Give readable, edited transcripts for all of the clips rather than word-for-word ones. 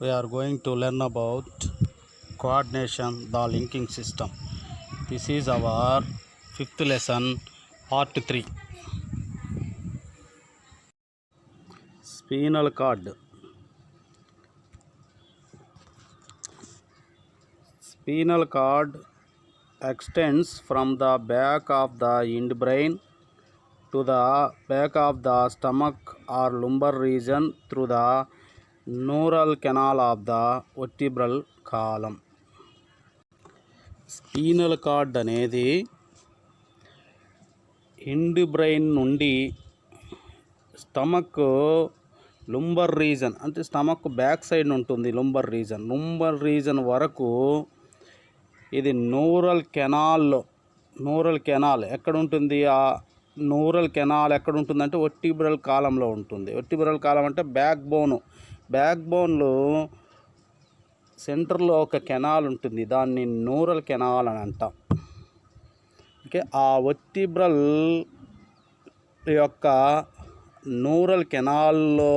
We are going to learn about coordination, the linking system. This is our fifth lesson, part 3. Spinal cord. Spinal cord extends from the back of the hindbrain to the back of the stomach or lumbar region through the neural canal of the vertebral column. Spinal cord అనేది hind brain నుండి stomach lumbar region అంటే stomach back side ఉంటుంది. Lumbar region వరకు ఇది neural canal ఎక్కడ ఉంటుంది? ఆ neural canal ఎక్కడ ఉంటుందంటే వర్టిబ్రల్ కాలంలో ఉంటుంది. వర్టిబ్రల్ కాలం అంటే బ్యాక్ బోన్లో సెంటర్లో ఒక కెనాల్ ఉంటుంది, దాన్ని న్యూరల్ కెనాల్ అని అంటాం. ఓకే, ఆ వర్టిబ్రల్ యొక్క న్యూరల్ కెనాల్లో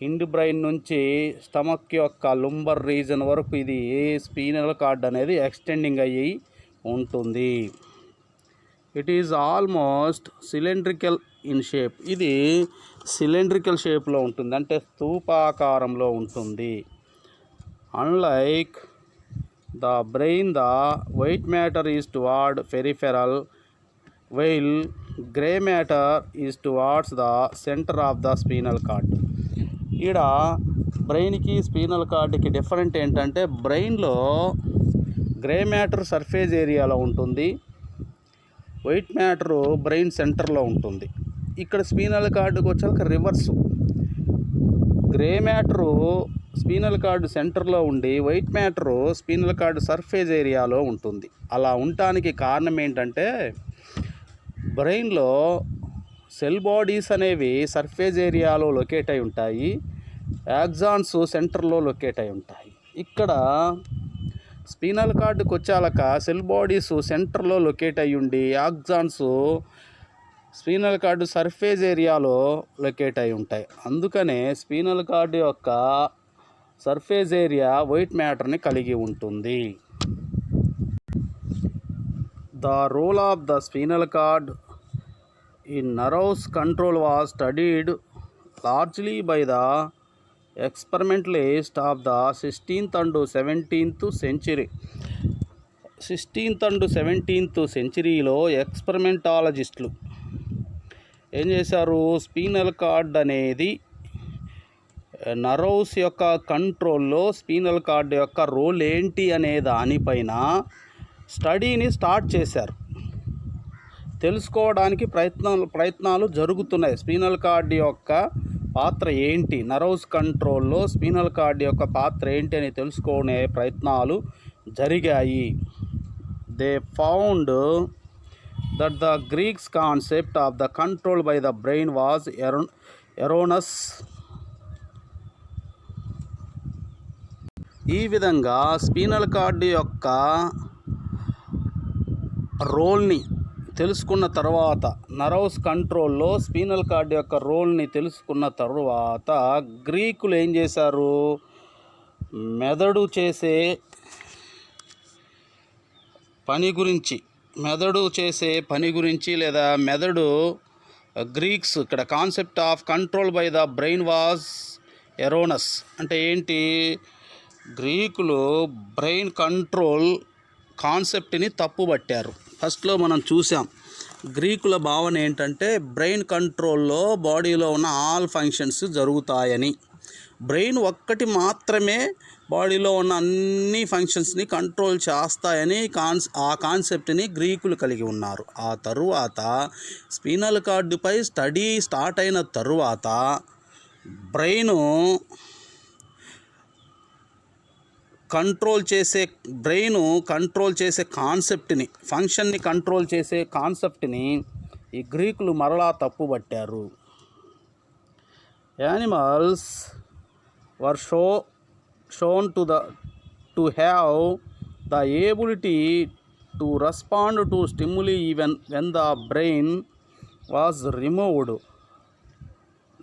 హిండ్ బ్రెయిన్ నుంచి స్టమక్ యొక్క లుంబర్ రీజన్ వరకు ఇది స్పీనల్ కార్డ్ అనేది ఎక్స్టెండింగ్ అయ్యి ఉంటుంది. It is almost cylindrical in shape. ఇది సిలిండ్రికల్ షేప్లో ఉంటుంది, అంటే స్తూపాకారంలో ఉంటుంది. Unlike the brain, the white matter is toward peripheral, while grey matter is towards the center of the spinal cord. ఈడ బ్రెయిన్కి స్పీనల్ కార్డ్కి డిఫరెంట్ ఏంటంటే, బ్రెయిన్లో గ్రే మ్యాటర్ సర్ఫేస్ ఏరియాలో ఉంటుంది, వైట్ మ్యాటరు బ్రెయిన్ సెంటర్లో ఉంటుంది. ఇక్కడ స్పీనల్ కార్డుకి వచ్చాక రివర్సు, గ్రే మ్యాటరు స్పీనల్ కార్డు సెంటర్లో ఉండి వైట్ మ్యాటరు స్పీనల్ కార్డు సర్ఫేస్ ఏరియాలో ఉంటుంది. అలా ఉండటానికి కారణం ఏంటంటే, బ్రెయిన్లో సెల్ బాడీస్ అనేవి సర్ఫేస్ ఏరియాలో లొకేట్ అయి ఉంటాయి, యాక్సాన్స్ సెంటర్లో లొకేట్ అయి ఉంటాయి. ఇక్కడ స్పీనల్ కార్డుకి వచ్చాక సెల్ బాడీస్ సెంటర్లో లొకేట్ అయి ఉండి యాక్సాన్స్ స్పీనల్ కార్డు సర్ఫేస్ ఏరియాలో లొకేట్ అయి ఉంటాయి. అందుకనే స్పీనల్ కార్డు యొక్క సర్ఫేస్ ఏరియా వైట్ మ్యాటర్ని కలిగి ఉంటుంది. The role of the spinal cord in nerves control was studied largely by the experimentalist of the 16th and 17th century. 16th and 17th centuryలో ఎక్స్పెరిమెంటాలజిస్టులు ఏం చేశారు? స్పీనల్ కార్డ్ అనేది నర్వ్స్ యొక్క కంట్రోల్లో స్పీనల్ కార్డ్ యొక్క రోల్ ఏంటి అనే దానిపైన స్టడీని స్టార్ట్ చేశారు. తెలుసుకోవడానికి ప్రయత్నాలు జరుగుతున్నాయి. స్పీనల్ కార్డ్ యొక్క పాత్ర ఏంటి, నర్వ్స్ కంట్రోల్లో స్పీనల్ కార్డ్ యొక్క పాత్ర ఏంటి అని తెలుసుకునే ప్రయత్నాలు జరిగాయి. They found that the Greeks concept of the control by the brain was erroneous. ఈ విధంగా స్పీనల్ కార్డు యొక్క రోల్ని తెలుసుకున్న తర్వాత, నర్వ్స్ కంట్రోల్లో స్పీనల్ కార్డు యొక్క రోల్ని తెలుసుకున్న తర్వాత గ్రీకులు ఏం చేశారు? మెదడు చేసే పని గురించి లేదా మెదడు గ్రీక్స్ ఇక్కడ concept of control by the brain was erroneous అంటే ఏంటి? గ్రీకులు బ్రెయిన్ కంట్రోల్ కాన్సెప్ట్ని తప్పుబట్టారు. ఫస్ట్లో మనం చూసాం, గ్రీకుల భావన ఏంటంటే బ్రెయిన్ కంట్రోల్లో బాడీలో ఉన్న ఆల్ ఫంక్షన్స్ జరుగుతాయని, బ్రెయిన్ ఒక్కటి మాత్రమే బాడీలో ఉన్న అన్ని ఫంక్షన్స్ని కంట్రోల్ చేస్తాయని ఆ కాన్సెప్ట్ని గ్రీకులు కలిగి ఉన్నారు. ఆ తరువాత స్పీనల్ కార్డుపై స్టడీ స్టార్ట్ అయిన తరువాత బ్రెయిన్ కంట్రోల్ చేసే కాన్సెప్ట్ని, ఫంక్షన్ని కంట్రోల్ చేసే కాన్సెప్ట్ని ఈ గ్రీకులు మరలా తప్పుబట్టారు. Animals were shown to have the ability to respond to stimuli even when the brain was removed.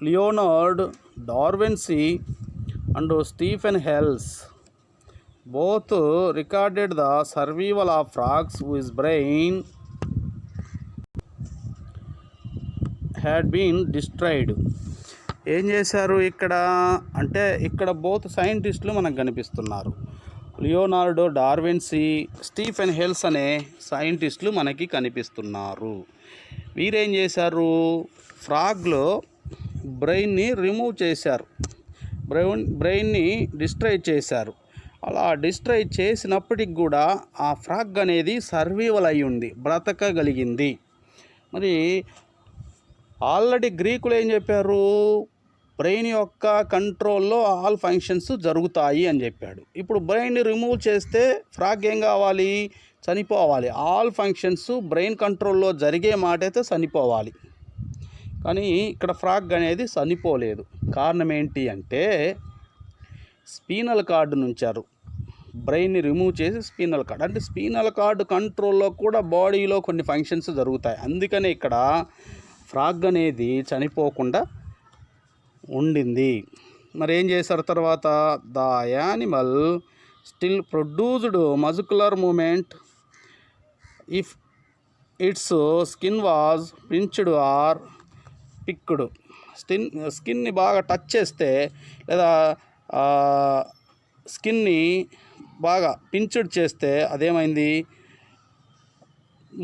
Leonard da Vinci and Stephen Hales both recorded the survival of frogs whose brain had been destroyed. ఏం చేశారు ఇక్కడ అంటే ఇక్కడ both సైంటిస్టులు మనకు కనిపిస్తున్నారు. Leonardo డార్విన్సీ, Stephen హెల్స్ అనే సైంటిస్టులు మనకి కనిపిస్తున్నారు. వీరేం చేశారు, ఫ్రాగ్లో బ్రెయిన్ని రిమూవ్ చేశారు, బ్రెయిన్ని డిస్ట్రాయ్ చేశారు. అలా డిస్ట్రాయ్ చేసినప్పటికి కూడా ఆ ఫ్రాగ్ అనేది సర్వైవల్ అయి ఉంది, బ్రతకగలిగింది. మరి ఆల్రెడీ గ్రీకులు ఏం చెప్పారు, బ్రెయిన్ యొక్క కంట్రోల్లో ఆల్ ఫంక్షన్స్ జరుగుతాయి అని చెప్పాడు. ఇప్పుడు బ్రెయిన్ని రిమూవ్ చేస్తే ఫ్రాగ్ ఏం కావాలి, చనిపోవాలి. ఆల్ ఫంక్షన్స్ బ్రెయిన్ కంట్రోల్లో జరిగే మాట అయితే చనిపోవాలి, కానీ ఇక్కడ ఫ్రాగ్ అనేది చనిపోలేదు. కారణం ఏంటి అంటే స్పీనల్ కార్డు నుంచారు, బ్రెయిన్ని రిమూవ్ చేసి స్పీనల్ కార్డ్, అంటే స్పీనల్ కార్డు కంట్రోల్లో కూడా బాడీలో కొన్ని ఫంక్షన్స్ జరుగుతాయి. అందుకనే ఇక్కడ ఫ్రాగ్ అనేది చనిపోకుండా ఉండింది. మరి ఏం చేశారు తర్వాత, the animal still produced muscular movement if its skin was pinched or picked. స్కిన్ని బాగా టచ్ చేస్తే లేదా స్కిన్ని బాగా పించ్డ్ చేస్తే అదేమైంది,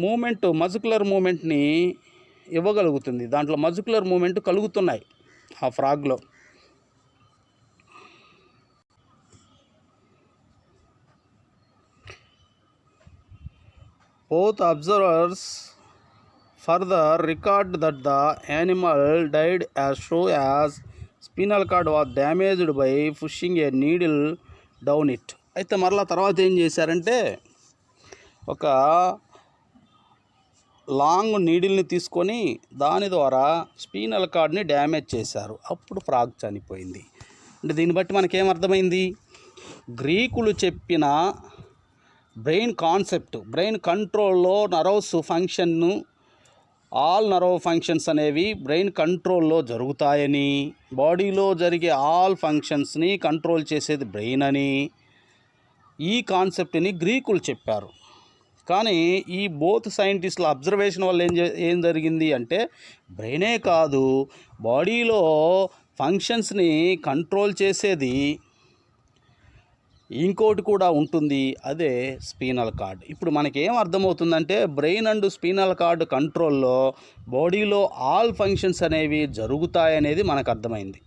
మూమెంట్, మస్కులర్ మూమెంట్ని ఇవ్వగలుగుతుంది. దాంట్లో మస్కులర్ మూమెంట్ కలుగుతున్నాయి ఆ ఫ్రాగ్లో. Both observers further record that the animal died as show as spinal cord was damaged by pushing a needle down it. అయితే మరలా తర్వాత ఏం చేశారంటే ఒక లాంగ్ నీడిల్ని తీసుకొని దాని ద్వారా స్పీనల్ కార్డ్ని డ్యామేజ్ చేశారు. అప్పుడు ఫ్రాగ్ చనిపోయింది. అంటే దీన్ని బట్టి మనకేమర్థమైంది, గ్రీకులు చెప్పిన బ్రెయిన్ కాన్సెప్ట్, బ్రెయిన్ కంట్రోల్లో నర్వ్స్ ఫంక్షన్ను, ఆల్ నర్వ్ ఫంక్షన్స్ అనేవి బ్రెయిన్ కంట్రోల్లో జరుగుతాయని, బాడీలో జరిగే ఆల్ ఫంక్షన్స్ని కంట్రోల్ చేసేది బ్రెయిన్ అని, ఈ కాన్సెప్ట్ని గ్రీకులు చెప్పారు. కానీ ఈ బోత్ సైంటిస్టుల అబ్జర్వేషన్ వల్ల ఏం జరిగింది అంటే బ్రెయినే కాదు, బాడీలో ఫంక్షన్స్ని కంట్రోల్ చేసేది ఇంకోటి కూడా ఉంటుంది, అదే స్పీనల్ కార్డ్. ఇప్పుడు మనకేం అర్థమవుతుందంటే బ్రెయిన్ అండ్ స్పీనల్ కార్డ్ కంట్రోల్లో బాడీలో ఆల్ ఫంక్షన్స్ అనేవి జరుగుతాయనేది మనకు అర్థమైంది.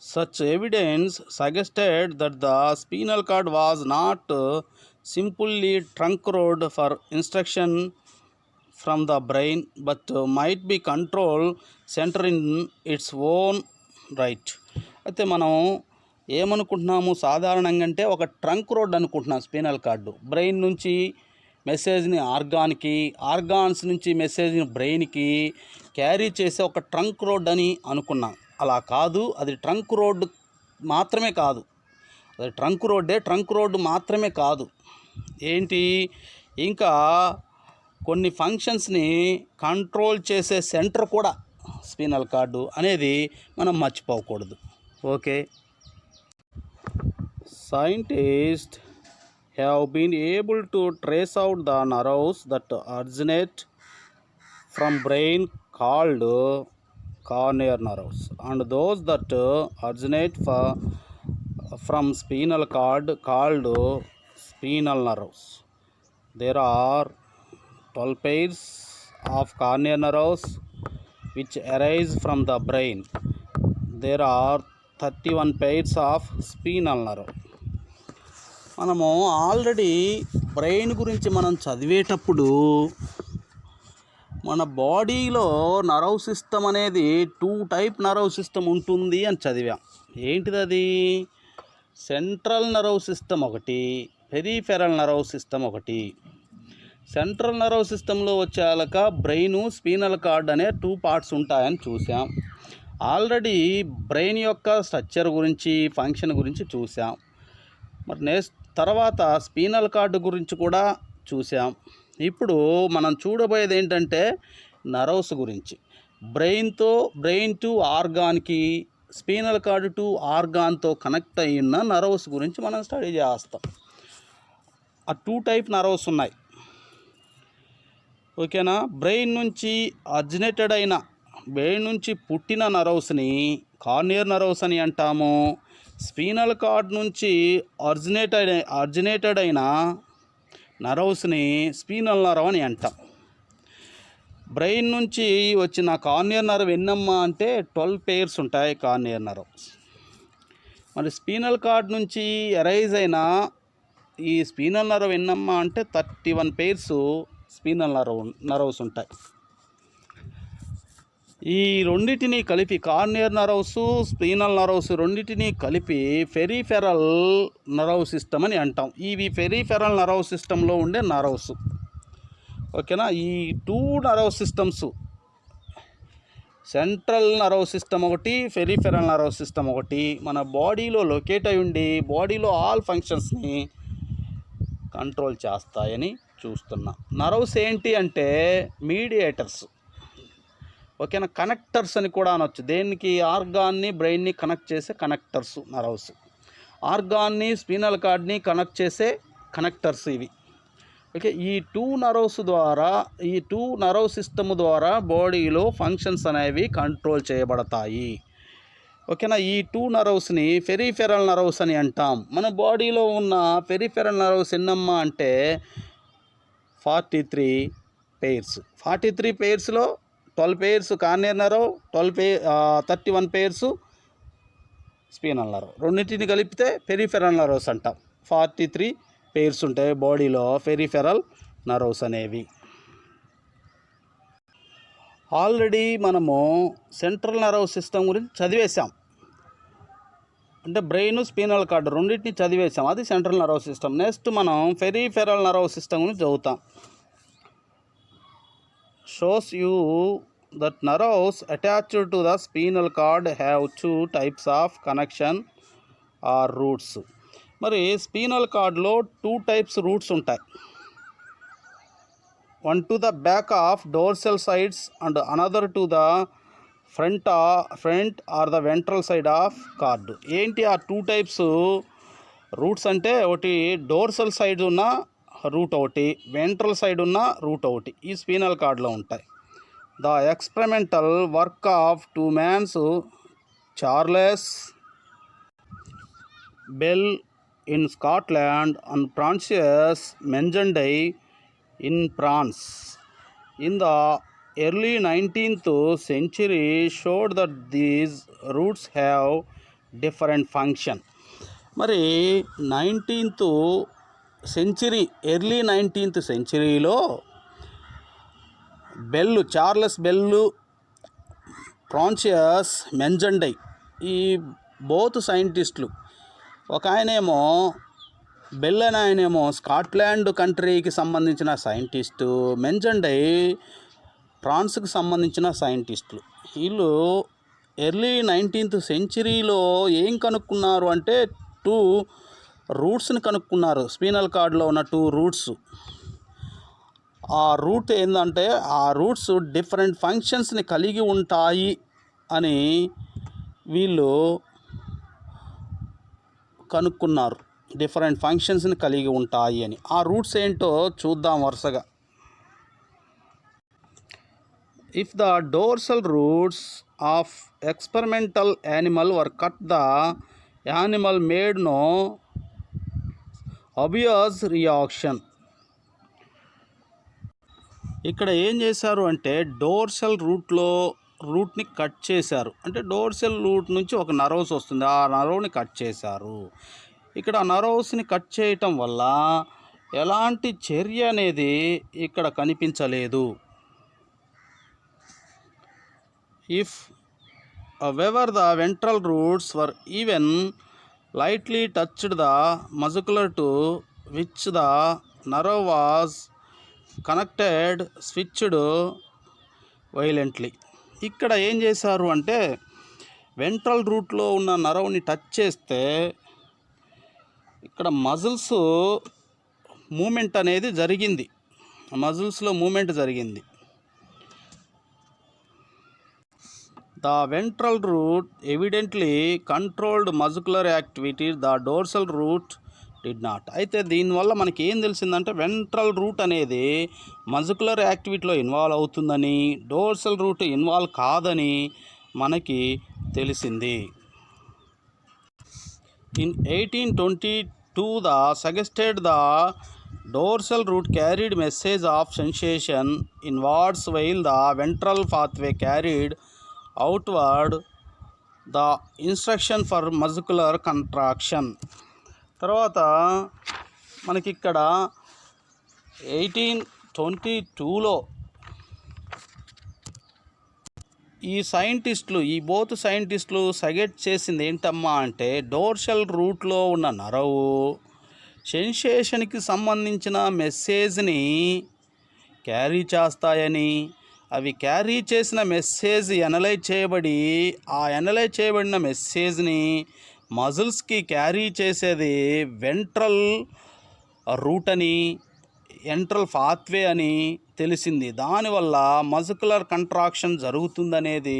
Such evidence suggested that the spinal cord was not simply trunk road for instruction from the brain, but might be control center in its own right. అయితే మనం ఏమనుకుంటున్నాము సాధారణంగా అంటే ఒక ట్రంక్ రోడ్ అనుకుంటున్నాం. స్పీనల్ కార్డు బ్రెయిన్ నుంచి మెసేజ్ని ఆర్గాన్కి, ఆర్గాన్స్ నుంచి మెసేజ్ని బ్రెయిన్కి క్యారీ చేసే ఒక ట్రంక్ రోడ్ అని అనుకున్నాం. అలా కాదు, అది ట్రంక్ రోడ్ మాత్రమే కాదు, అది ట్రంక్ రోడ్డు మాత్రమే కాదు. ఏంటి, ఇంకా కొన్ని ఫంక్షన్స్ని కంట్రోల్ చేసే సెంటర్ కూడా స్పీనల్ కార్డు అనేది మనం మర్చిపోకూడదు. Okay, scientist have been able to trace out the nerves that originate from brain called corneal nerves and those that originate from spinal cord called spinal nerves. There are 12 pairs of corneal nerves which arise from the brain. There are 31 pairs of spinal nerve. మనము already brain గురించి మనం చదివేటప్పుడు మన బాడీలో nerve system అనేది 2 type nerve system ఉంటుంది అని చదివాం. ఏంటిది అది, సెంట్రల్ నర్వ్ సిస్టమ్ ఒకటి, పెరిఫెరల్ నర్వ్ సిస్టమ్ ఒకటి. సెంట్రల్ నర్వ్ సిస్టంలో వచ్చాక బ్రెయిన్, స్పీనల్ కార్డ్ అనే 2 పార్ట్స్ ఉంటాయని చూసాం. ఆల్రెడీ బ్రెయిన్ యొక్క స్ట్రక్చర్ గురించి, ఫంక్షన్ గురించి చూసాం. మరి తర్వాత స్పీనల్ కార్డు గురించి కూడా చూసాం. ఇప్పుడు మనం చూడబోయేది ఏంటంటే నర్వ్స్ గురించి. బ్రెయిన్ టు ఆర్గాన్కి, స్పీనల్ కార్డ్ టు ఆర్గాన్తో కనెక్ట్ అయిన నర్వ్స్ గురించి మనం స్టడీ చేస్తాం. ఆ 2 టైప్ నర్వ్స్ ఉన్నాయి. ఓకేనా. బ్రెయిన్ నుంచి పుట్టిన నర్వ్స్ని కార్నియర్ నర్వ్స్ అని అంటాము. స్పీనల్ కార్డ్ నుంచి ఆరిజినేటెడ్ అయిన నర్వ్స్ని స్పీనల్ నర్వ్ అని అంటాం. బ్రెయిన్ నుంచి వచ్చిన కార్నియర్ నర్వ్ ఎన్నమ్మా అంటే 12 pairs ఉంటాయి కార్నియర్ నర్వ్స్. మరి స్పీనల్ కార్డ్ నుంచి అరైజ్ అయిన ఈ స్పీనల్ నర్వ్ ఎన్నమ్మా అంటే 31 pairs స్పీనల్ నర్వ్స్ ఉంటాయి. ఈ రెండింటిని కలిపి కార్నియర్ నర్వ్స్, స్పీనల్ నర్వ్స్ రెండింటిని కలిపి పెరిఫెరల్ నర్వ్ సిస్టమ్ అని అంటాం. ఇవి పెరిఫెరల్ నర్వ్ సిస్టంలో ఉండే నర్వ్స్. ఓకేనా. ఈ 2 nerve systems, central nerve system ఒకటి, పెరిఫెరల్ నర్వ్ సిస్టమ్ ఒకటి, మన బాడీలో లొకేట్ అయి ఉండి బాడీలో ఆల్ ఫంక్షన్స్ని కంట్రోల్ చేస్తాయని చూస్తున్నాం. నర్వ్స్ ఏంటి అంటే మీడియేటర్స్. ఓకేనా. కనెక్టర్స్ అని కూడా అనొచ్చు. దేనికి? ఆర్గాన్ని, బ్రెయిన్ని కనెక్ట్ చేసే కనెక్టర్స్ నర్వ్స్. ఆర్గాన్ని, స్పీనల్ కార్డ్ని కనెక్ట్ చేసే కనెక్టర్స్ ఇవి. ఓకే. ఈ 2 నర్వ్ సిస్టమ్ ద్వారా బాడీలో ఫంక్షన్స్ అనేవి కంట్రోల్ చేయబడతాయి. ఓకేనా. ఈ 2 నర్వ్స్ని పెరిఫెరల్ నర్వ్స్ అని అంటాం. మన బాడీలో ఉన్న పెరిఫెరల్ నర్వ్స్ ఎన్నమ్మా అంటే 43 pairs. 43 pairsలో 12 pairs cranial nerve, 31 pairs spinal nerve. రెండింటిని కలిపితే పెరిఫెరల్ నర్వ్స్ అంటాం. 43 pairs ఉంటాయి బాడీలో పెరిఫెరల్ నర్వ్స్ అనేవి. ఆల్రెడీ మనము సెంట్రల్ నర్వ్ సిస్టమ్ గురించి చదివేశాం. అంటే బ్రెయిన్, స్పీనల్ కార్డ్ రెండింటిని చదివేశాం. అది సెంట్రల్ నర్వ్ సిస్టమ్. నెక్స్ట్ మనం పెరిఫెరల్ నర్వ్ సిస్టమ్ గురించి చదువుతాం. Shows you that nerves attached to the spinal cord have 2 types of connection or roots. మరి స్పీనల్ కార్డ్లో 2 types రూట్స్ ఉంటాయి. one to the back of dorsal sides and another to the front or the ventral side of cord. ఏంటి ఆ 2 types roots అంటే? ఒకటి dorsal side ఉన్న route ఒకటి, ventral side ఉన్న రూట్ ఒకటి ఈ స్పీనల్ కార్డ్లో ఉంటాయి. The experimental work of 2 men, Charles bell in Scotland and Francis Mengendey in France in the early 19th century showed that these roots have different function. మరి 19th century, early 19th centuryలో Charles Bell, Francis Magendie ఈ both సైంటిస్టులు, ఒక ఆయనేమో bell అని ఆయనేమో Scotland కంట్రీకి సంబంధించిన సైంటిస్టు, మెంజెండై ఫ్రాన్స్కి సంబంధించిన సైంటిస్టులు. వీళ్ళు ఎర్లీ 19th centuryలో ఏం కనుక్కున్నారు అంటే 2 రూట్స్ని కనుక్కున్నారు. స్పీనల్ కార్డ్లో ఉన్న 2 రూట్స్. ఆ రూట్ ఏంటంటే ఆ రూట్స్ డిఫరెంట్ ఫంక్షన్స్ని కలిగి ఉంటాయి అని వీళ్ళు కనుక్కున్నారు. డిఫరెంట్ ఫంక్షన్స్ని కలిగి ఉంటాయి అని. ఆ రూట్స్ ఏంటో చూద్దాం వరుసగా. If the dorsal roots of experimental animal were cut, the animal made no obvious reaction. ఇక్కడ ఏం చేశారు అంటే డోర్సల్ రూట్ని కట్ చేశారు. అంటే డోర్సల్ రూట్ నుంచి ఒక నర్వ్స్ వస్తుంది, ఆ నర్వ్ని కట్ చేశారు. ఇక్కడ ఆ నర్వ్స్ని కట్ చేయటం వల్ల ఎలాంటి చర్య అనేది ఇక్కడ కనిపించలేదు. If whatever the ventral roots were even lightly touched the muscular to which the nerve was connected switched violently. ఇక్కడ ఏం చేశారు అంటే వెంట్రల్ రూట్లో ఉన్న నర్వ్ని టచ్ చేస్తే ఇక్కడ మజిల్స్ మూమెంట్ అనేది జరిగింది. మజిల్స్లో మూమెంట్ జరిగింది. The ventral root evidently controlled muscular activity, the dorsal root did not. అయితే దీనివల్ల మనకి ఏం తెలిసిందంటే వెంట్రల్ రూట్ అనేది మస్కులర్ యాక్టివిటీలో ఇన్వాల్వ్ అవుతుందని, డోర్సల్ రూట్ ఇన్వాల్వ్ కాదని మనకి తెలిసింది. In 1822, the suggested the dorsal root carried message of sensation inwards while the ventral pathway carried outward the instruction for muscular contraction. తర్వాత మనకి ఇక్కడ 1822లో ఈ బోత్ సైంటిస్టులు సజెస్ట్ చేసింది ఏంటమ్మా అంటే డోర్సల్ రూట్లో ఉన్న నరవు సెన్సేషన్కి సంబంధించిన మెసేజ్ని క్యారీ చేస్తాయని, అవి క్యారీ చేసిన మెసేజ్ ఎనలైజ్ చేయబడి ఆ ఎనలైజ్ చేయబడిన మెసేజ్ని మజిల్స్కి క్యారీ చేసేది వెంట్రల్ రూట్ అని, వెంట్రల్ పాత్వే అని తెలిసింది. దానివల్ల మస్కులర్ కంట్రాక్షన్ జరుగుతుందనేది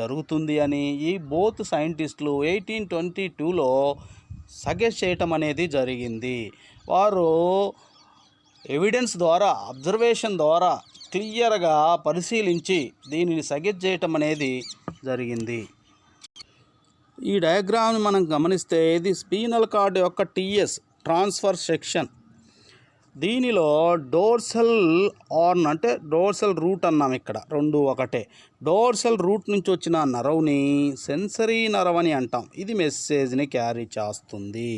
జరుగుతుంది అని ఈ బోత్ సైంటిస్టులు 1822లో సజెస్ట్ చేయటం అనేది జరిగింది. వారు ఎవిడెన్స్ ద్వారా, అబ్జర్వేషన్ ద్వారా క్లియర్గా పరిశీలించి దీనిని సజెస్ట్ చేయటం అనేది జరిగింది. ఈ డయాగ్రామ్ని మనం గమనిస్తే ఇది స్పీనల్ కార్డ్ యొక్క టీఎస్ ట్రాన్స్ఫర్ సెక్షన్. దీనిలో డోర్సల్ ఆర్న్ అంటే డోర్సల్ రూట్ అన్నాం, ఇక్కడ రెండు ఒకటే. డోర్సల్ రూట్ నుంచి వచ్చిన నరవ్ని సెన్సరీ నరవ్ అని అంటాం. ఇది మెసేజ్ని క్యారీ చేస్తుంది.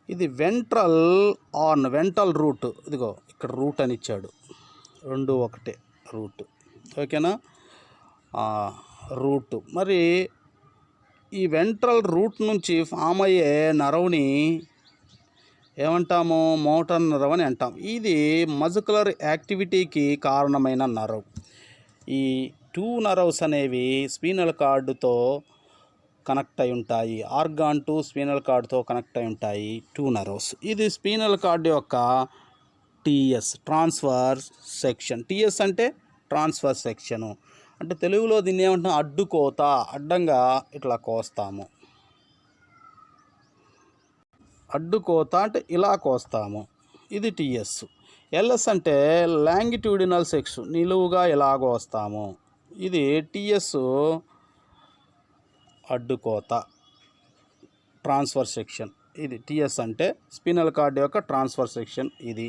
ఇది వెంట్రల్ ఆర్న్, వెంట్రల్ రూట్. ఇదిగో ఇక్కడ రూట్ అని ఇచ్చాడు, రెండు ఒకటే రూట్. ఓకేనా, రూట్. మరి ఈ వెంట్రల్ రూట్ నుంచి ఫామ్ అయ్యే నరవ్ని ఏమంటాము? మోటార్ నరవ్ అని అంటాం. ఇది మస్కులర్ యాక్టివిటీకి కారణమైన నరవ్. ఈ టూ నరవ్స్ అనేవి స్పీనల్ కార్డుతో కనెక్ట్ అయి ఉంటాయి. ఆర్గాన్ టు స్పీనల్ కార్డుతో కనెక్ట్ అయి ఉంటాయి టూ నరవ్స్. ఇది స్పీనల్ కార్డు యొక్క టీఎస్ ట్రాన్స్ఫర్ సెక్షన్. టీఎస్ అంటే ట్రాన్స్ఫర్ సెక్షను. అంటే తెలుగులో దీన్ని ఏమంటాం? అడ్డుకోత. అడ్డంగా ఇట్లా కోస్తాము. అడ్డుకోత అంటే ఇలా కోస్తాము. ఇది టీఎస్. ఎల్ఎస్ అంటే లాంగిట్యూడినల్ సెక్స్, నిలువుగా ఇలా కోస్తాము. ఇది టీఎస్ అడ్డుకోత, ట్రాన్స్ఫర్ సెక్షన్. ఇది టీఎస్ అంటే స్పినల్ కార్డ్ యొక్క ట్రాన్స్ఫర్ సెక్షన్. ఇది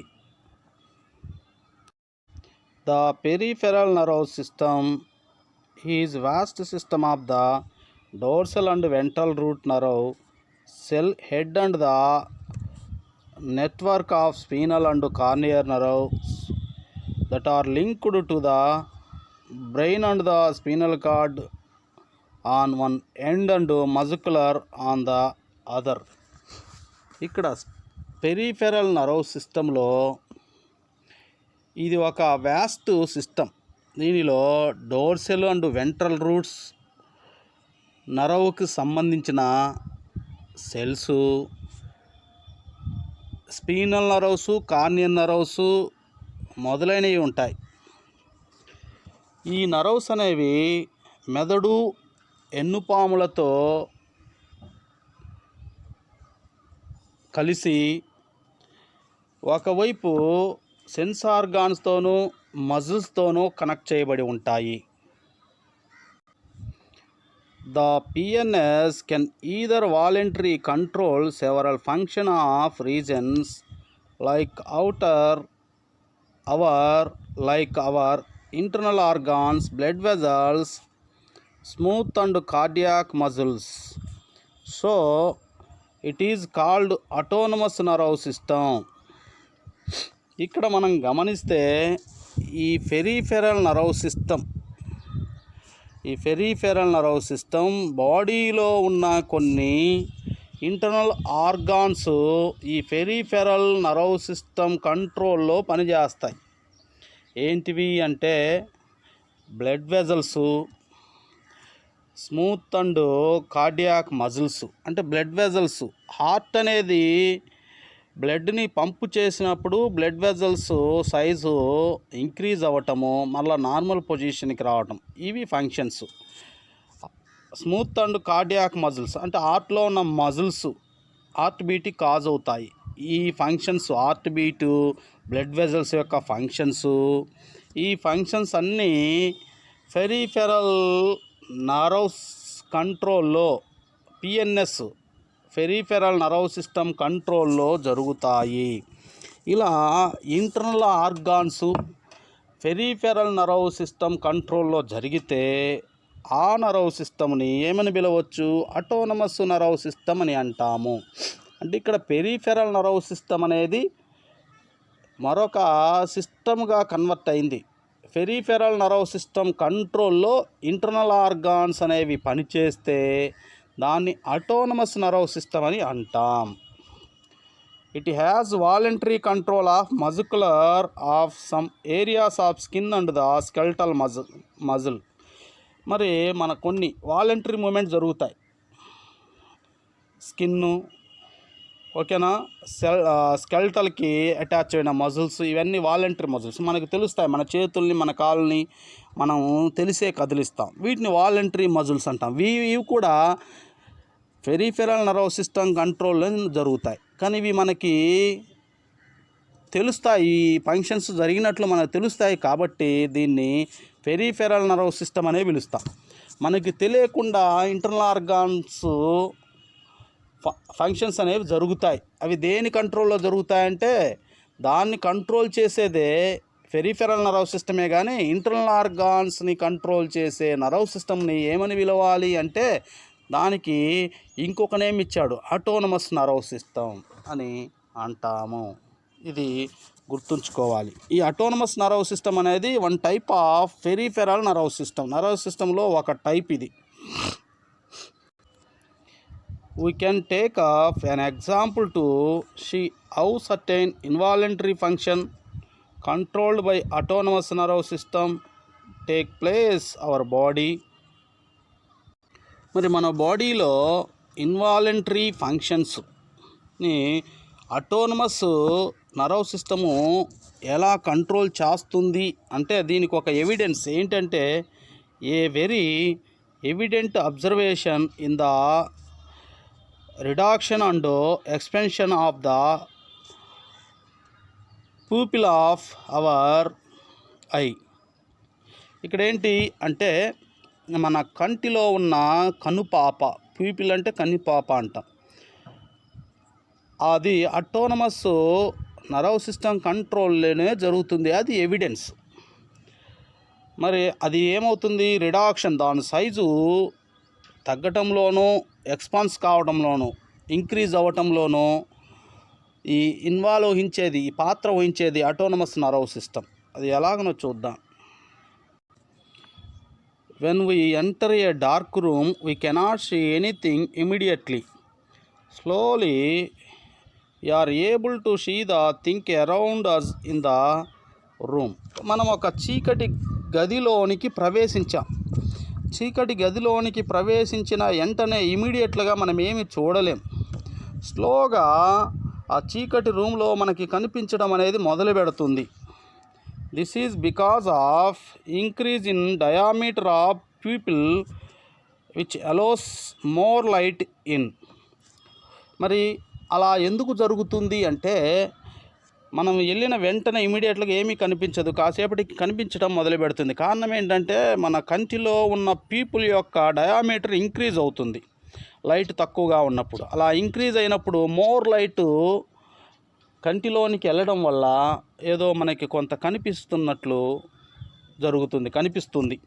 the peripheral nerve system is vast system of the dorsal and ventral root nerve cell head and the network of spinal and corneal nerves that are linked to the brain and the spinal cord on one end and muscular on the other. ఇక్కడ peripheral nerve సిస్టంలో ఇది ఒక vast system. దీనిలో డోర్సెల్ and ventral roots నర్వ్కి సంబంధించిన cells, స్పీనల్ nerves, corneal nerves మొదలైనవి ఉంటాయి. ఈ nerves అనేవి మెదడు, ఎన్నుపాములతో కలిసి ఒకవైపు సెన్స్ ఆర్గాన్స్తోనూ మజిల్స్తోనూ కనెక్ట్ చేయబడి ఉంటాయి. The PNS can either voluntarily control several functions of regions like our internal organs, blood vessels, smooth and cardiac muscles. So it is called autonomous nerve system. ఇక్కడ మనం గమనిస్తే ఈ పెరిఫెరల్ నర్వ్ సిస్టమ్ బాడీలో ఉన్న కొన్ని internal organs ఈ peripheral nerve system కంట్రోల్లో పనిచేస్తాయి. ఏంటివి అంటే blood vessels, smooth and cardiac muscles. అంటే బ్లడ్ వెజల్స్, హార్ట్ అనేది బ్లడ్ని పంపు చేసినప్పుడు బ్లడ్ వెజల్స్ సైజు ఇంక్రీజ్ అవ్వటము, మళ్ళీ నార్మల్ పొజిషన్కి రావటం, ఇవి functions. Smooth and cardiac muscles అంటే హార్ట్లో ఉన్న మజిల్స్ హార్ట్ బీట్కి కాజ్ అవుతాయి. ఈ functions heart beat, blood vessels యొక్క ఫంక్షన్స్, ఈ ఫంక్షన్స్ అన్నీ పెరిఫెరల్ నర్వ్ కంట్రోల్లో, పిఎన్ఎస్ పెరిఫెరల్ నర్వ్ సిస్టమ్ కంట్రోల్లో జరుగుతాయి. ఇలా internal organs peripheral nerve system కంట్రోల్లో జరిగితే ఆ నర్వ్ సిస్టమ్ని ఏమని పిలవచ్చు? అటోనమస్ నర్వ్ సిస్టమ్ అని అంటాము. అంటే ఇక్కడ పెరిఫెరల్ నర్వ్ సిస్టమ్ అనేది మరొక సిస్టమ్గా కన్వర్ట్ అయింది. పెరిఫెరల్ నర్వ్ సిస్టమ్ కంట్రోల్లో ఇంటర్నల్ ఆర్గాన్స్ అనేవి పనిచేస్తే దాన్ని అటోనమస్ నర్వ్ సిస్టమ్ అని అంటాం. It has voluntary control of muscular of some areas of skin and the skeletal muscle. మరి మన కొన్ని వాలంటరీ మూమెంట్స్ జరుగుతాయి. స్కిన్ను, ఓకేనా, స్కెల్టల్కి అటాచ్ అయిన మజిల్స్, ఇవన్నీ వాలంటరీ మజిల్స్ మనకు తెలుస్తాయి. మన చేతుల్ని, మన కాళ్ళని మనం తెలిసే కదిలిస్తాం. వీటిని వాలంటరీ మజిల్స్ అంటాం. ఇవి కూడా పెరిఫెరల్ నర్వ్ సిస్టమ్ కంట్రోల్లో జరుగుతాయి. కానీ ఇవి మనకి తెలుస్తాయి, ఫంక్షన్స్ జరిగినట్లు మనకు తెలుస్తాయి కాబట్టి దీన్ని పెరిఫెరల్ నర్వ్ సిస్టమ్ అనే పిలుస్తాం. మనకి తెలియకుండా ఇంటర్నల్ ఆర్గాన్స్ ఫంక్షన్స్ అనేవి జరుగుతాయి. అవి దేని కంట్రోల్లో జరుగుతాయంటే దాన్ని కంట్రోల్ చేసేదే పెరిఫెరల్ నర్వ్ సిస్టమే. కానీ ఇంటర్నల్ ఆర్గాన్స్ని కంట్రోల్ చేసే నర్వ్ సిస్టమ్ని ఏమని పిలవాలి అంటే దానికి ఇంకొక నేమ్ ఇచ్చాడు, అటోనమస్ నర్వ్ సిస్టమ్ అని అంటాము. ఇది గుర్తుంచుకోవాలి. ఈ అటోనమస్ నర్వ్ సిస్టమ్ అనేది one type of peripheral nerve system. Nerve సిస్టంలో ఒక టైప్ ఇది. We can take up an example to see how certain involuntary function controlled by autonomous nerve system take place our body. మరి మన బాడీలో involuntary ఫంక్షన్స్ని autonomous nerve system ఎలా control చేస్తుంది అంటే దీనికి ఒక ఎవిడెన్స్ ఏంటంటే a very evident observation in the reduction and expansion of the pupil of our eye. ఇక్కడ ఏంటి అంటే మన కంటిలో ఉన్న కనుపాప, ప్యూపిల్ అంటే కనుపాప అంటాం, అది అటోనమస్ నర్వ్ సిస్టమ్ కంట్రోల్లోనే జరుగుతుంది. అది ఎవిడెన్స్. మరి అది ఏమవుతుంది? రిడక్షన్, దాని సైజు తగ్గటంలోనూ, ఎక్స్పాన్స్ కావడంలోనూ, ఇంక్రీజ్ అవ్వటంలోనూ ఈ ఇన్వాల్వ్ వహించేది, ఈ పాత్ర వహించేది అటోనమస్ నర్వ్ సిస్టమ్. అది ఎలాగనో చూద్దాం. When we enter a dark room, we cannot see anything immediately. Slowly, we are able to see the thing around us in the room. మనం ఒక చీకటి గదిలోనికి ప్రవేశించాం. చీకటి గదిలోనికి ప్రవేశించిన వెంటనే ఇమీడియట్గా మనం ఏమి చూడలేం. స్లోగా ఆ చీకటి రూమ్లో మనకి కనిపించడం అనేది మొదలు పెడుతుంది. This is because of increase in diameter of pupil which allows more light in. మరి అలా ఎందుకు జరుగుతుంది అంటే మనం వెళ్ళిన వెంటనే ఇమీడియట్గా ఏమీ కనిపించదు, కాసేపటికి కనిపించడం మొదలు పెడుతుంది. కారణం ఏంటంటే మన కంటిలో ఉన్న పీపుల్ యొక్క డయామీటర్ ఇంక్రీజ్ అవుతుంది లైట్ తక్కువగా ఉన్నప్పుడు. అలా ఇంక్రీజ్ అయినప్పుడు మోర్ లైటు కంటిలోనికి వెళ్ళడం వల్ల ఏదో మనకి కొంత కనిపిస్తున్నట్లు కనిపిస్తుంది.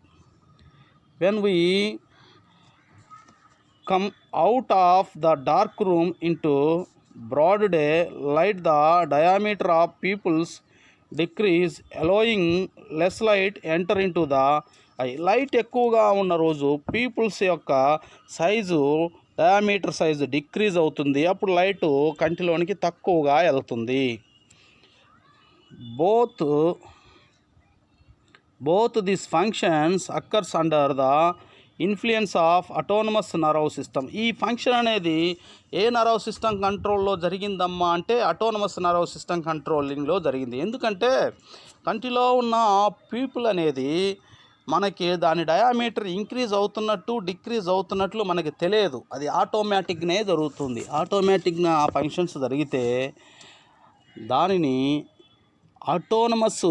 When we come out of the dark room into broad daylight, the diameter of pupils decrease allowing less light enter into the eye. లైట్ ఎక్కువగా ఉన్న రోజు పీపుల్స్ యొక్క సైజు, డయామీటర్ సైజు డిక్రీజ్ అవుతుంది. అప్పుడు లైటు కంటిలోనికి తక్కువగా వెళ్తుంది. Both this functions occurs under the influence of autonomous nerve system. ఈ ఫంక్షన్ అనేది ఏ నర్వ్ సిస్టమ్ కంట్రోల్లో జరిగిందమ్మా అంటే అటోనమస్ నర్వ్ సిస్టమ్ కంట్రోలింగ్లో జరిగింది. ఎందుకంటే కంటిలో ఉన్న పీపుల్ అనేది మనకి దాని డయామీటర్ ఇంక్రీజ్ అవుతున్నట్టు డిక్రీజ్ అవుతున్నట్లు మనకి తెలియదు. అది ఆటోమేటిక్గానే జరుగుతుంది. ఆటోమేటిక్గా ఆ ఫంక్షన్స్ జరిగితే దానిని ఆటోనమస్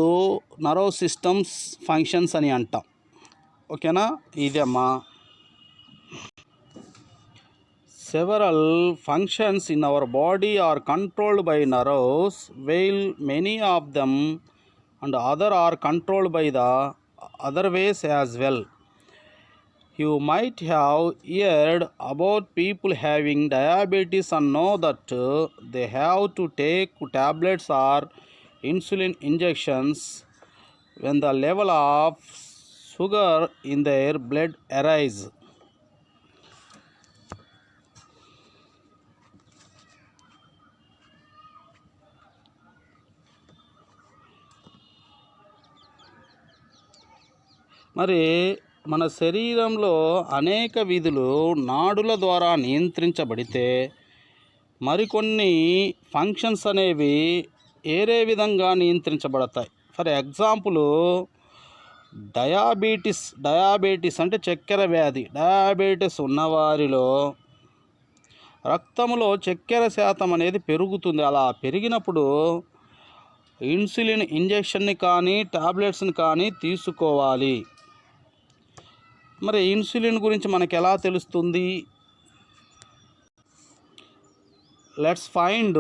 నర్వ్ సిస్టమ్స్ ఫంక్షన్స్ అని అంటాం. ఓకేనా, ఇదే అమ్మా. Several functions in our body are controlled by nerves, while many of them and other are controlled by the other ways as well. You might have heard about people having diabetes and know that they have to take tablets or insulin injections when the level of sugar in their blood arise. మరి మన శరీరంలో అనేక విధులు నాడుల ద్వారా నియంత్రించబడితే మరికొన్ని functions అనేవి ఏరే విధంగా నియంత్రించబడతాయి. ఫర్ ఎగ్జాంపుల్ డయాబెటీస్ అంటే చక్కెర వ్యాధి. డయాబెటీస్ ఉన్నవారిలో రక్తంలో చక్కెర శాతం అనేది పెరుగుతుంది. అలా పెరిగినప్పుడు ఇన్సులిన్ ఇంజెక్షన్ని కానీ టాబ్లెట్స్ని కానీ తీసుకోవాలి. మరి ఇన్సులిన్ గురించి మనకు ఎలా తెలుస్తుంది? Let's find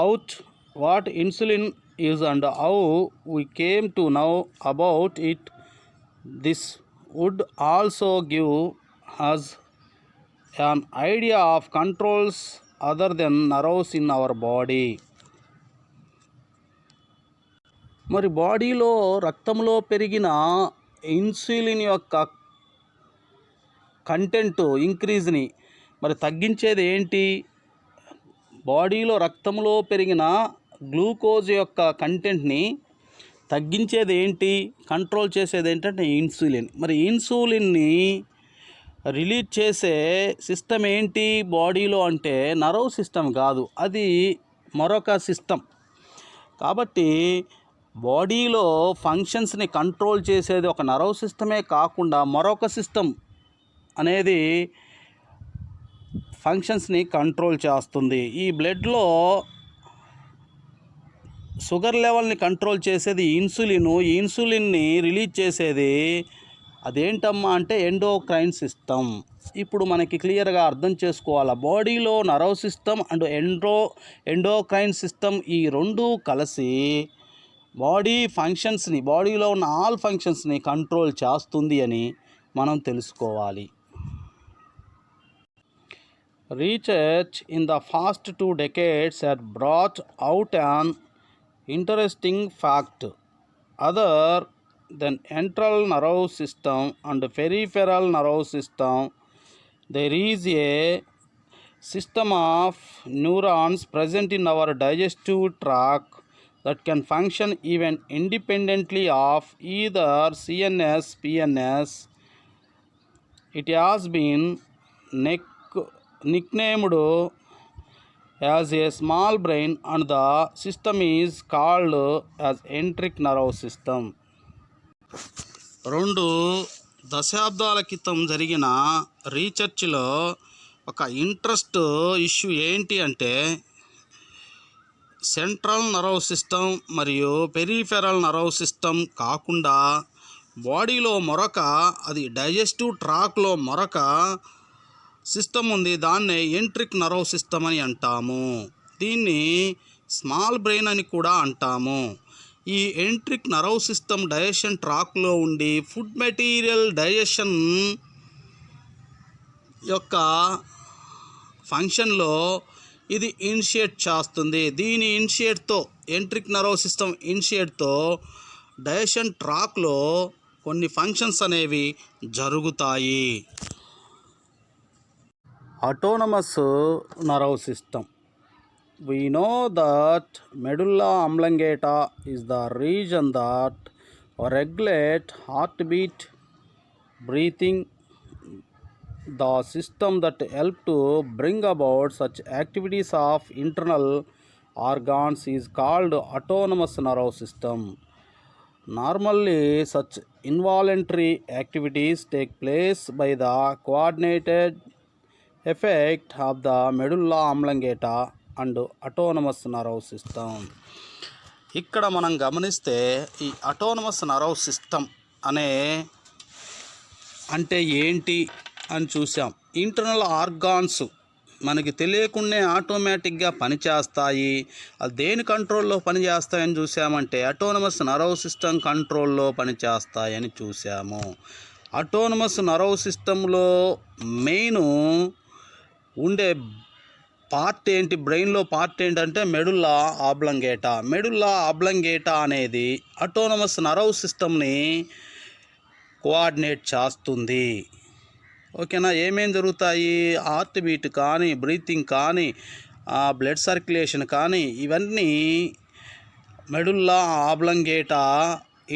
out what insulin is and how we came to know about it. This would also give us an idea of controls other than nerves in our body. మరి బాడీలో రక్తంలో పెరిగిన ఇన్సులిన్ యొక్క content ఇంక్రీజ్ని మరి తగ్గించేది ఏంటి? బాడీలో రక్తంలో పెరిగిన గ్లూకోజ్ యొక్క కంటెంట్ని తగ్గించేది ఏంటి? కంట్రోల్ చేసేది ఏంటంటే ఇన్సులిన్. మరి ఇన్సులిన్ని రిలీజ్ చేసే సిస్టమ్ ఏంటి బాడీలో అంటే నర్వ్ సిస్టమ్ కాదు, అది మరొక సిస్టమ్. కాబట్టి బాడీలో ఫంక్షన్స్ని కంట్రోల్ చేసేది ఒక నర్వ్ సిస్టమే కాకుండా మరొక సిస్టమ్ అనేది ఫంక్షన్స్ని కంట్రోల్ చేస్తుంది. ఈ బ్లడ్లో షుగర్ లెవెల్ని కంట్రోల్ చేసేది ఇన్సులిన్ని రిలీజ్ చేసేది అదేంటమ్మా అంటే ఎండోక్రైన్ సిస్టమ్. ఇప్పుడు మనకి క్లియర్గా అర్థం చేసుకోవాలి. బాడీలో nerve system and endocrine system ఈ రెండు కలిసి బాడీ ఫంక్షన్స్ని, బాడీలో ఉన్న ఆల్ ఫంక్షన్స్ని కంట్రోల్ చేస్తుంది అని మనం తెలుసుకోవాలి. Research in the past 2 decades had brought out an interesting fact. Other than central nervous system and peripheral nervous system, there is a system of neurons present in our digestive tract that can function even independently of either CNS, PNS. It has been nicknamed as a small brain and the system is called as enteric nerve system. 2 దశాబ్దాల క్రితం జరిగిన రీసెర్చ్లో ఒక interest issue ఏంటి అంటే central nerve system మరియు peripheral nerve system కాకుండా బాడీలో మరొక, అది డైజెస్టివ్ ట్రాక్లో మరొక సిస్టమ్ ఉంది. దాన్నే ఎంట్రిక్ నర్వ్ సిస్టమ్ అని అంటాము. దీన్ని స్మాల్ బ్రెయిన్ అని కూడా అంటాము. ఈ ఎంట్రిక్ నర్వ్ సిస్టమ్ డైజెషన్ ట్రాక్లో ఉండి ఫుడ్ మెటీరియల్ డైజెషన్ యొక్క ఫంక్షన్లో ఇది ఇనిషియేట్ చేస్తుంది. దీని ఎంట్రిక్ నర్వ్ సిస్టమ్ ఇనిషియేట్తో డైజెషన్ ట్రాక్లో కొన్ని ఫంక్షన్స్ అనేవి జరుగుతాయి. Autonomous nerve system we know that medulla oblongata is the region that regulate heartbeat, breathing, the system that help to bring about such activities of internal organs is called autonomous nervous system. Normally, such involuntary activities take place by the coordinated effect of the medulla oblongata and autonomous nervous system. ఇక్కడ మనం గమనిస్తే ఈ autonomous nerve system అనే అంటే ఏంటి అని చూసాం. Internal organs మనకి తెలియకుండానే ఆటోమేటిక్గా పనిచేస్తాయి. అది దేని కంట్రోల్లో పనిచేస్తాయని చూసామంటే అటోనమస్ నర్వ్ సిస్టమ్ కంట్రోల్లో పనిచేస్తాయని చూసాము. అటోనమస్ నర్వ్ సిస్టంలో మెయిన్ ఉండే పార్ట్ ఏంటి, బ్రెయిన్లో పార్ట్ ఏంటంటే మెడుల్లా ఆబ్లంగేటా. మెడుల్లా ఆబ్లంగేటా అనేది అటోనమస్ నర్వ్ సిస్టమ్ని కోఆర్డినేట్ చేస్తుంది. ఓకేనా. ఏమేం జరుగుతాయి, హార్ట్ బీట్ కానీ, బ్రీతింగ్ కానీ, బ్లడ్ సర్క్యులేషన్ కానీ, ఇవన్నీ మెడుల్లా ఆబ్లంగేటా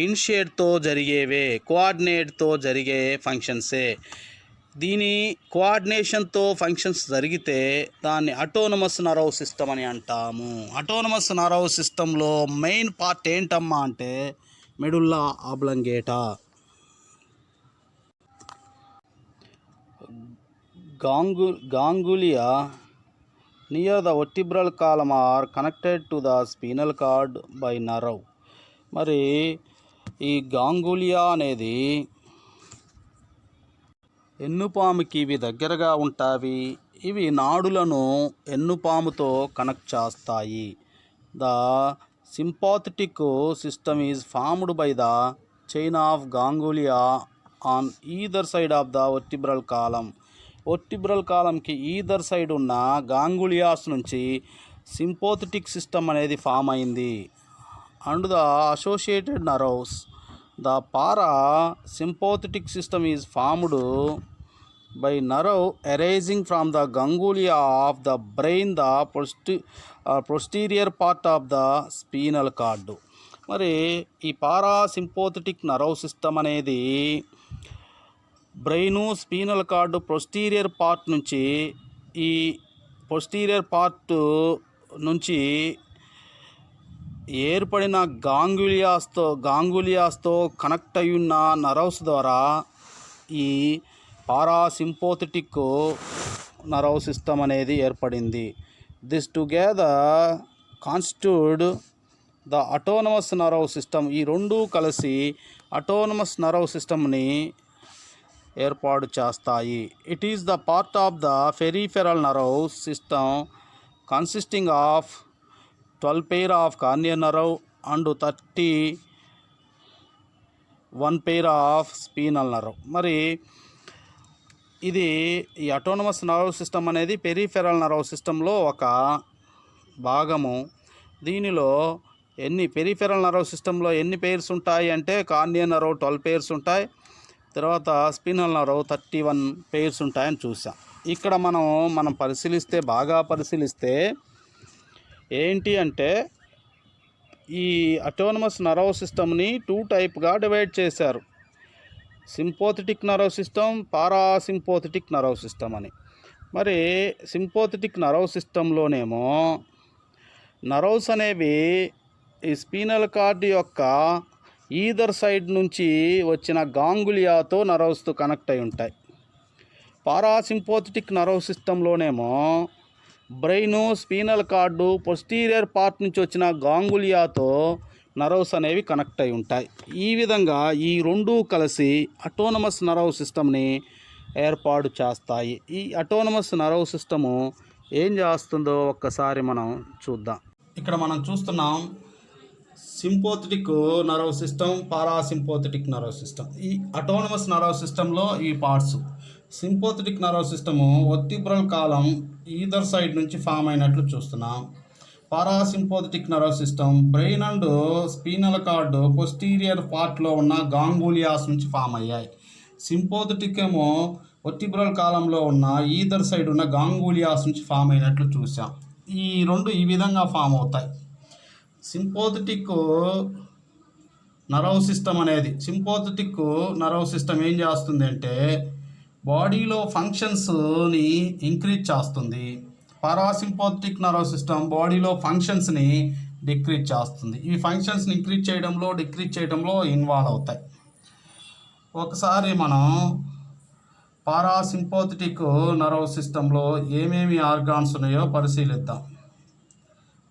ఇనిషియేట్తో జరిగేవే, కోఆర్డినేట్తో జరిగే ఫంక్షన్సే. దీని కోఆర్డినేషన్తో ఫంక్షన్స్ జరిగితే దాన్ని అటోనమస్ నర్వ్ సిస్టమ్ అని అంటాము. అటోనమస్ నర్వ్ సిస్టంలో మెయిన్ పార్ట్ ఏంటమ్మా అంటే medulla ఆబ్లంగేటా. Ganglia near the vertebral column are connected to the spinal cord by nerve. మరి ఈ గాంగులియా అనేది ఎన్నుపాముకి ఇవి దగ్గరగా ఉంటాయి. ఇవి నాడులను ఎన్నుపాముతో కనెక్ట్ చేస్తాయి. The sympathetic system is formed by the chain of ganglia on either side of the vertebral column. Vertebral కాలంకి ఈదర్ సైడ్ ఉన్న గాంగులియాస్ నుంచి సింపాథెటిక్ సిస్టమ్ అనేది ఫామ్ అయింది. And the associated nerves, the parasympathetic system is formed by nerve arising from the ganglia of the brain, the posterior part of the spinal cord. మరి ఈ parasympathetic nerve system అనేది brain, spinal card, ప్రొస్టీరియర్ part నుంచి, ఈ ప్రొస్టీరియర్ part నుంచి ఏర్పడిన గాంగులియాస్తో connect అయి ఉన్న nerves ద్వారా ఈ పారాసింపాథెటిక్ నర్వ్ సిస్టమ్ అనేది ఏర్పడింది. This together constitute the autonomous nerve system. ఈ రెండూ కలిసి అటోనమస్ నర్వ్ సిస్టమ్ని ఏర్పాటు చేస్తాయి. It is the part of the peripheral nerve system consisting of 12 pair of cranial nerve and 31 pair of spinal nerve. మరి ఇది ఈ అటోనమస్ నర్వ్ సిస్టమ్ అనేది పెరిఫెరల్ నర్వ్ సిస్టంలో ఒక భాగము. దీనిలో పెరిఫెరల్ నర్వ్ సిస్టంలో ఎన్ని పేర్స్ ఉంటాయి అంటే కార్నియల్ నర్వ్ 12 pairs ఉంటాయి, తర్వాత స్పినల్ నర్వ్ 31 pairs ఉంటాయని చూసాం. ఇక్కడ మనం బాగా పరిశీలిస్తే ఏంటి అంటే ఈ అటోనమస్ నర్వ్ సిస్టమ్ని 2 typesగా డివైడ్ చేశారు. Sympathetic nerve system, parasympathetic nerve system అని. మరి సింపాథెటిక్ నర్వ్ సిస్టంలోనేమో నర్వ్స్ అనేవి ఈ స్పీనల్ కార్డ్ యొక్క ఈదర్ సైడ్ నుంచి వచ్చిన గాంగులియాతో నర్వ్స్తో కనెక్ట్ అయి ఉంటాయి. పారాసింపాథెటిక్ నర్వ్ సిస్టంలోనేమో brain, spinal cord, posterior part నుంచి వచ్చిన గాంగులియాతో నర్వ్స్ అనేవి కనెక్ట్ అయి ఉంటాయి. ఈ విధంగా ఈ రెండూ కలిసి అటోనమస్ నర్వ్ సిస్టమ్ని ఏర్పాటు చేస్తాయి. ఈ అటోనమస్ నర్వ్ సిస్టము ఏం చేస్తుందో ఒక్కసారి మనం చూద్దాం. ఇక్కడ మనం చూస్తున్నాం sympathetic nerve system, parasympathetic nerve system. ఈ అటోనమస్ నర్వ్ సిస్టంలో ఈ parts. Sympathetic nerve system vertebral column either side నుంచి ఫామ్ అయినట్లు చూస్తున్నాం. Parasympathetic nerve system brain and spinal cord posterior పార్ట్లో ఉన్న గాంగులియాస్ నుంచి ఫామ్ అయ్యాయి. సింపాథెటిక్ ఏమో వర్టిబ్రల్ కాలంలో ఉన్న ఈదర్ సైడ్ ఉన్న గాంగులియాస్ నుంచి ఫామ్ అయినట్లు చూసాం. ఈ రెండు ఈ విధంగా ఫామ్ అవుతాయి. సింపాథెటిక్ నర్వ్ సిస్టమ్ అనేది, సింపాథెటిక్ నర్వ్ సిస్టమ్ ఏం చేస్తుంది అంటే బాడీలో ఫంక్షన్స్ని ఇంక్రీజ్ చేస్తుంది. పారాసింపాథెటిక్ నర్వ్ సిస్టమ్ బాడీలో ఫంక్షన్స్ని డిక్రీజ్ చేస్తుంది. ఈ ఫంక్షన్స్ని ఇంక్రీజ్ చేయడంలో డిక్రీజ్ చేయడంలో ఇన్వాల్వ్ అవుతాయి. ఒకసారి మనం పారాసింపాథెటిక్ నర్వ్ సిస్టంలో ఏమేమి ఆర్గాన్స్ ఉన్నాయో పరిశీలిద్దాం.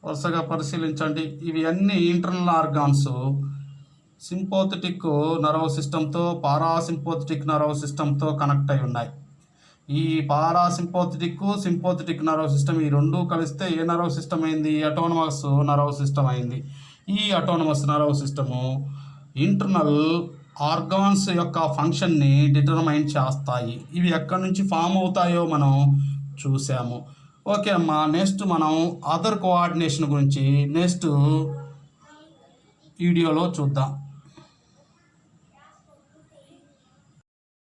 వరుసగా పరిశీలించండి. ఇవి అన్ని ఇంటర్నల్ ఆర్గాన్స్ సింపాథెటిక్ నర్వ్ సిస్టంతో పారాసింపాథెటిక్ నర్వ్ సిస్టంతో కనెక్ట్ అయి ఉన్నాయి. ఈ సింపాథెటిక్ నర్వ్ సిస్టమ్ ఈ రెండు కలిస్తే ఏ నర్వ్ సిస్టమ్ అయింది? అటానమస్ నర్వ్ సిస్టమ్ అయింది. ఈ autonomous nerve system internal organs యొక్క ఫంక్షన్ని డిటర్మైన్ చేస్తాయి. ఇవి ఎక్కడి నుంచి ఫామ్ అవుతాయో మనం చూసాము. ఓకే అమ్మా, నెక్స్ట్ మనం అదర్ కోఆర్డినేషన్ గురించి నెక్స్ట్ వీడియోలో చూద్దాం.